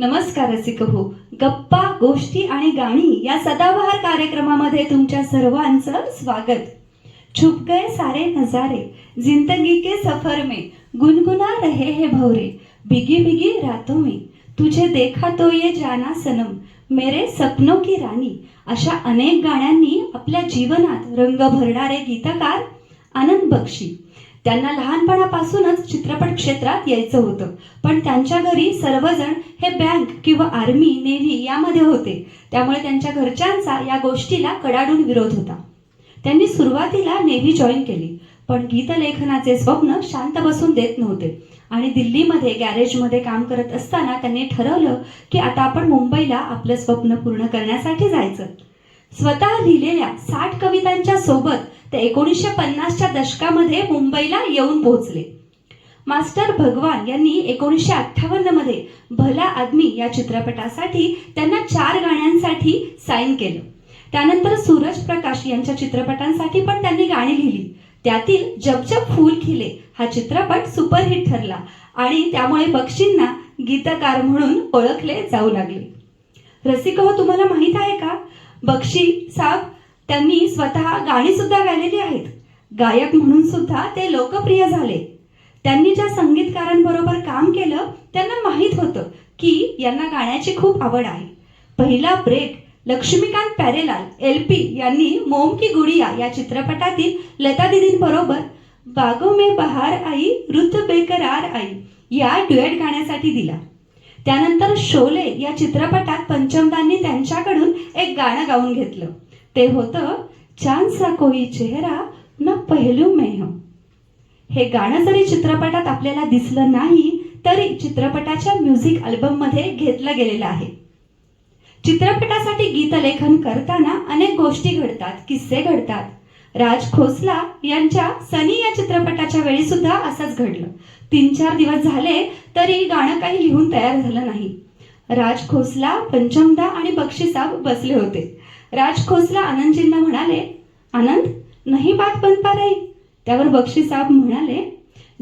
नमस्कार रसिक हो. गप्पा गोष्टी आणि गाणी या सदाबहार कार्यक्रमामध्ये तुमच्या सर्वांचं स्वागत. छुप गए सारे नजारे जिंदगी के सफर में गुनगुना रहे हैं भौरे भीगी भीगी रातों में तुझे देखा तो ये जाना सनम मेरे सपनों की राणी अशा अनेक गाण्यांनी आपल्या जीवनात रंग भरणारे गीतकार आनंद बक्षी. त्यांना लहानपणापासूनच चित्रपट क्षेत्रात यायचं होतं, पण त्यांच्या घरी सर्वजण हे बँक किंवा आर्मी नेव्ही यामध्ये होते, त्यामुळे त्यांच्या घरच्यांचा या गोष्टीला कडाडून विरोध होता. त्यांनी सुरुवातीला नेव्ही जॉईन केली, पण गीतलेखनाचे स्वप्न शांत बसून देत नव्हते आणि दिल्लीमध्ये गॅरेजमध्ये काम करत असताना त्यांनी ठरवलं की आता आपण मुंबईला आपलं स्वप्न पूर्ण करण्यासाठी जायचं. स्वतः लिहिलेल्या 60 कवितांच्या सोबत ते 1950च्या दशकामध्ये मुंबईला येऊन पोहोचले. मास्टर भगवान यांनी 1958 मध्ये भला आदमी या चित्रपटासाठी त्यांना 4 गाण्यांसाठी साईन केलं. त्यानंतर सूरज प्रकाश यांच्या चित्रपटांसाठी पण त्यांनी गाणी लिहिली. त्यातील जब जब फूल खिले हा चित्रपट सुपरहिट ठरला आणि त्यामुळे बक्षींना गीतकार म्हणून ओळखले जाऊ लागले. रसिक हो, तुम्हाला माहित आहे का, बक्षी साहेब त्यांनी स्वतः गाणी सुद्धा गायलेली आहेत. गायक म्हणून सुद्धा ते लोकप्रिय झाले. त्यांनी ज्या संगीतकारांबरोबर काम केलं त्यांना माहीत होतं की यांना गाण्याची खूप आवड आहे. पहिला ब्रेक लक्ष्मीकांत प्यारेलाल LP यांनी मोम की गुडिया या चित्रपटातील लता दीदींबरोबर बागों में बहार आई रुत बेकरार आई या ड्युएट गाण्यासाठी दिला. त्यानंतर शोले या चित्रपटात पंचमदांनी त्यांच्याकडून एक गाणं गाऊन घेतलं. ते होतं चांद सा कोई चेहरा न पहलू में हो. हे गाणं जरी चित्रपटात आपल्याला दिसलं नाही तरी चित्रपटाच्या म्युझिक अल्बममध्ये घेतलं गेलेलं आहे. चित्रपटासाठी गीतलेखन करताना अनेक गोष्टी घडतात, किस्से घडतात. राज खोसला यांच्या सनी या चित्रपटाच्या वेळी सुद्धा असंच घडलं. 3-4 दिवस झाले तरी गाणं काही लिहून तयार झालं नाही. राज खोसला, पंचमदा आणि बक्षी साहेब बसले होते. राज खोसला आनंदजींना म्हणाले, आनंद नहीं बात बन पा रही. त्यावर बक्षी साहेब म्हणाले,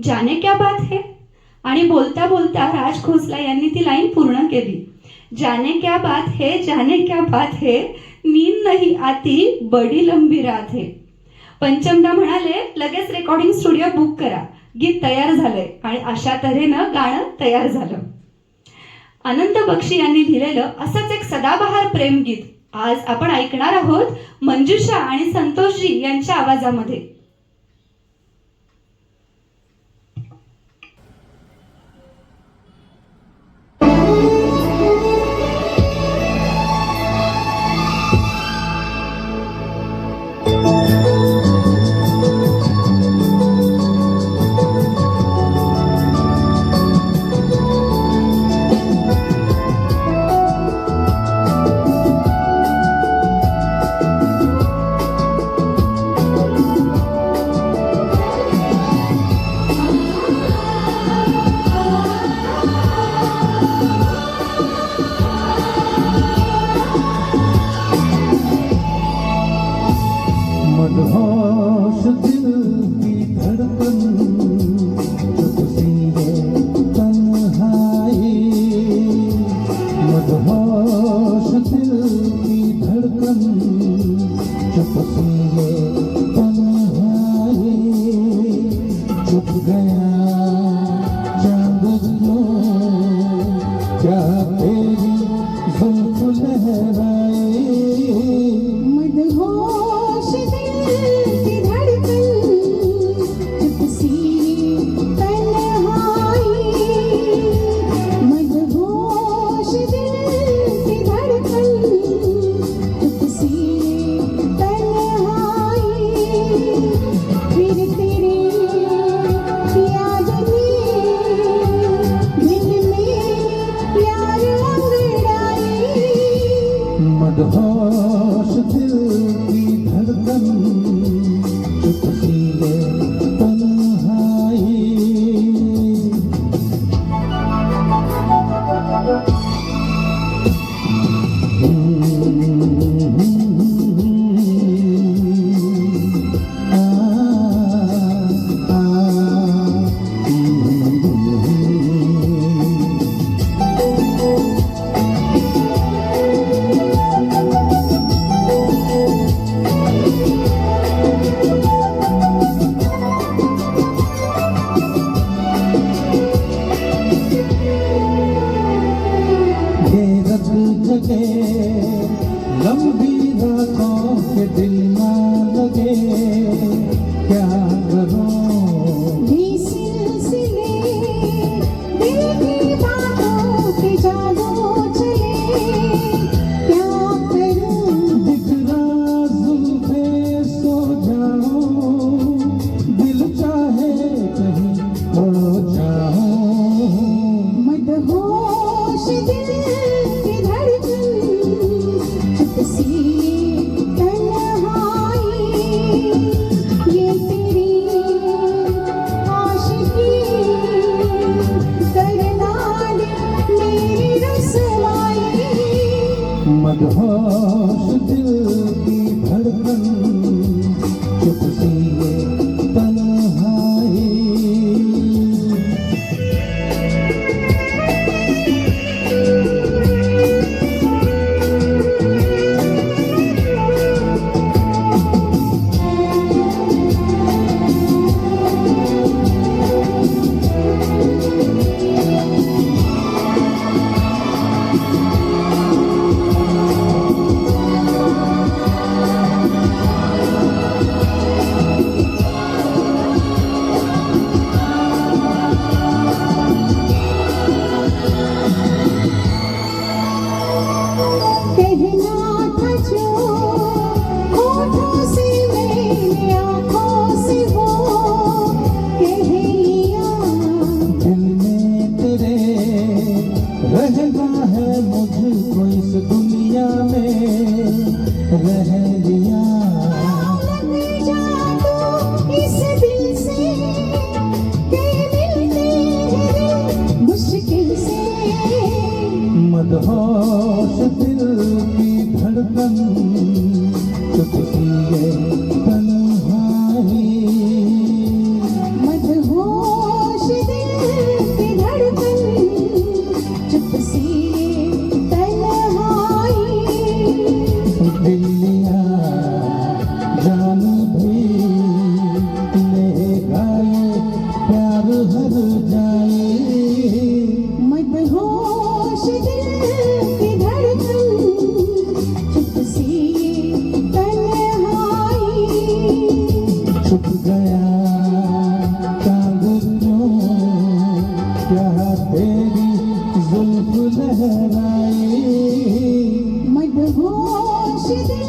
जाने क्या बात है. आणि बोलता बोलता राज खोसला यांनी ती लाईन पूर्ण केली. जाने क्या बात है, जाने क्या बात है, नींद नहीं आती बड़ी लंबी रात है. पंचमदा म्हणाले, लगेच रेकॉर्डिंग स्टुडिओ बुक करा, गीत तयार झालंय. आणि अशा तऱ्हेनं गाणं तयार झालं. आनंद बक्षी यांनी लिहिलेलं असंच एक सदाबहार प्रेमगीत आज आपण ऐकणार आहोत मंजुषा आणि संतोषजी यांच्या आवाजामध्ये. मदहोश दिल की धड़कन, चुप सी ये तन्हाई। कहना था जो होठों से मैंने आँखों से वो कह लिया। दिल में तेरे रहना है मुझको इस दुनिया में रह लिया। लग जा तू इस दिल से के मिलते हैं मुश्किल से। मदहोश दिल की धड़कन, चुप सी ये तन्हाई। मदहोश दिल की धड़कन, चुप सी तन्हाई। दिल लिया जान भी ले गाए, प्यार हर जाए। मदहोश दिल की धड़कन, चुप सी तन्हाई। छुप गया चांद क्यों, क्या तेरी जुल्फ लहराए। मदहोश दिल